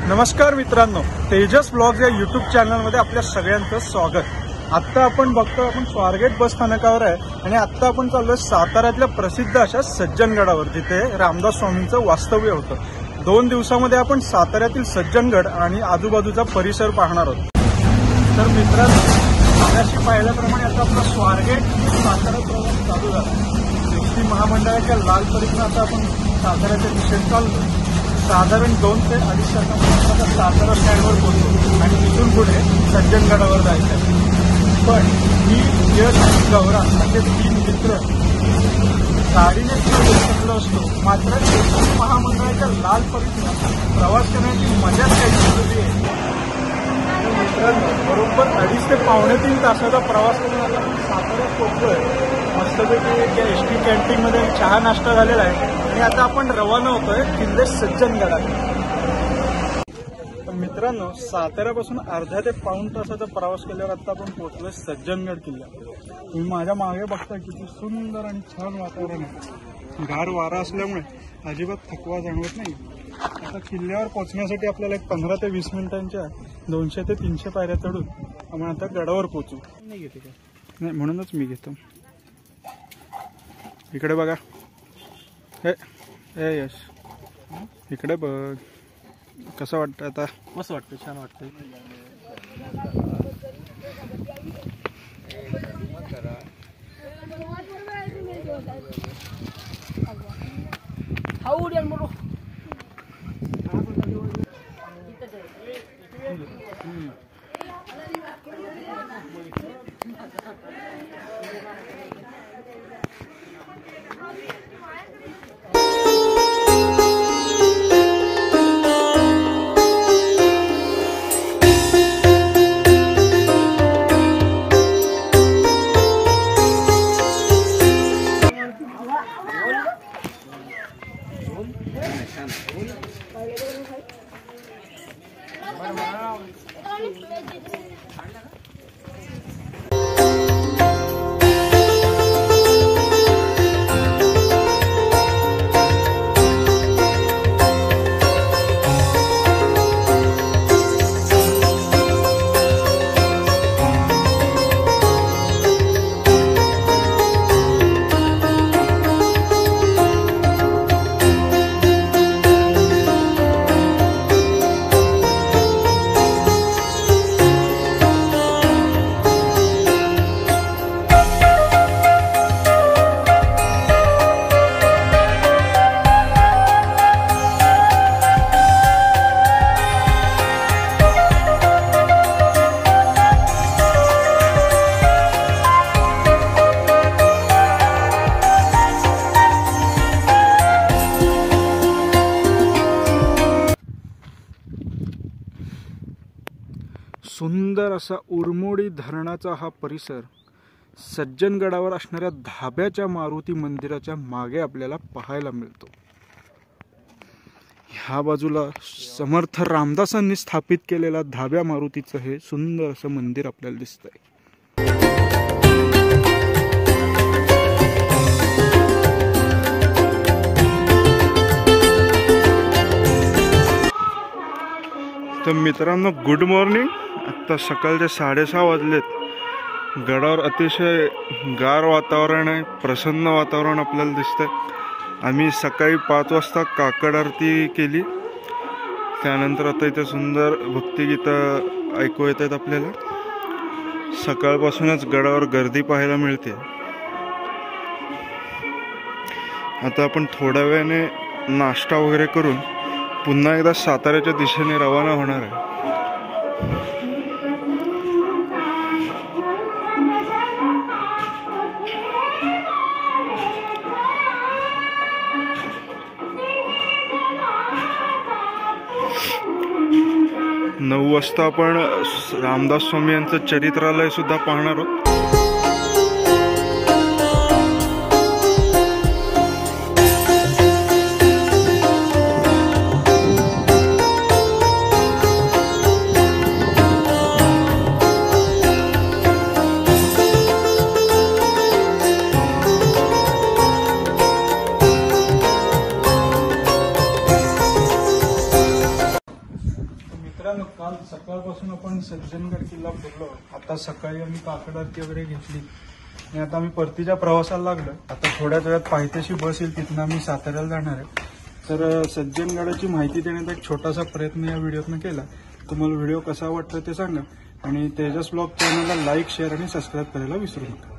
नमस्कार मित्रांनो, तेजस ब्लॉग्स या यूट्यूब चॅनलमध्ये आपल्या सगळ्यांचं स्वागत। आता आपण बघतो, आपण स्वारगेट बस स्थानकावर आहे आणि आता आपण चाललोय साताऱ्यातल्या प्रसिद्ध अशा सज्जनगडावर, जिथे रामदास स्वामींचं वास्तव्य होतं। 2 दिवसामध्ये आपण साताऱ्यातील सज्जनगड आणि आजूबाजूचा परिसर पाहणार आहोत। तर मित्रांनो, याशी पाहिल्याप्रमाणे आता आपला स्वारगेट सातारा प्रवास चालू झाला। एसटी महामंडळाच्या लाल परीनं आता आपण साताऱ्याच्या दिशेने चाललो। साधारण 2 ते 2.5 तासामध्ये सातारा स्टँडवर पोहोचतो आणि तिथून पुढे सज्जनगडावर जायचं आहे। पण मी यश आणि गौरा म्हणजे 3 मित्र गाडीने शकलो असतो, मात्र एसटी महामंडळाच्या लाल परीनं प्रवास करण्याची मजाच काही वेगळी आहे। मित्रांनो, बरोबर 2.5 ते पावणे 3 तासाचा प्रवास करून आता आपण साताऱ्यात पोहोचलोय। मस्तपैकी त्या एसटी कॅन्टीनमध्ये चहा नाश्ता झालेला आहे आणि आता आपण रवाना होतोय किल्ले सज्जनगडात। मित्रांनो, साताऱ्यापासून अर्ध्या ते पाऊण तासाचा प्रवास केल्यावर आता आपण पोहोचलोय सज्जनगड किल्ला। तुम्ही माझ्या मागे बघताय किती सुंदर आणि छान वातावरण आहे। गार वारा असल्यामुळे अजिबात थकवा जाणवत नाही। आता किल्ल्यावर पोहोचण्यासाठी आपल्याला एक 15 ते 20 मिनिटांच्या 200 ते 300 पायऱ्या चढून आपण आता गडावर पोहोचू। नाही घेते का? नाही, म्हणूनच मी घेतो। इकडे बघा, हे यश, इकडे बघ, कसं वाटतं आता? मस्त वाटतं, छान वाटतं। सुंदर असा उरमोडी धरणाचा हा परिसर सज्जनगडावर असणाऱ्या धाब्याच्या मारुती मंदिराच्या मागे आपल्याला पाहायला मिळतो। ह्या बाजूला समर्थ रामदासांनी स्थापित केलेला धाब्या मारुतीचं हे सुंदर असं मंदिर आपल्याला दिसतंय। तर मित्रांनो, गुड मॉर्निंग। आता सकाळचे 6:30 वाजलेत। गडावर अतिशय गार वातावरण आहे, प्रसन्न वातावरण आपल्याला दिसतंय। आम्ही सकाळी 5 वाजता काकड आरती केली, त्यानंतर आता इथे सुंदर भक्तिगीतं ऐकू येत आहेत आपल्याला। सकाळपासूनच गडावर गर्दी पाहायला मिळते। आता आपण थोड्या वेळाने नाश्ता वगैरे करून पुन्हा एकदा साताऱ्याच्या दिशेने रवाना होणार आहे। नऊ वाजता आपण रामदास स्वामी यांचं चरित्रालय सुद्धा पाहणार आहोत। मित्रांनो, काल सकाळपासून आपण सज्जनगड किल्ला फिरलो. आता सकाळी आम्ही काकड आरती वगैरे घेतली आणि आता आम्ही परतीच्या प्रवासाला लागलो. आता थोड्याच वेळात पायथ्याशी बस येईल, तिथून आम्ही साताऱ्याला जाणार आहे. तर सज्जनगडाची माहिती देण्याचा एक छोटासा प्रयत्न या व्हिडिओतनं केला. तुम्हाला व्हिडिओ कसा वाटतो ते सांगा आणि तेजस ब्लॉग चॅनलला लाईक, शेअर आणि सबस्क्राईब करायला विसरू नका.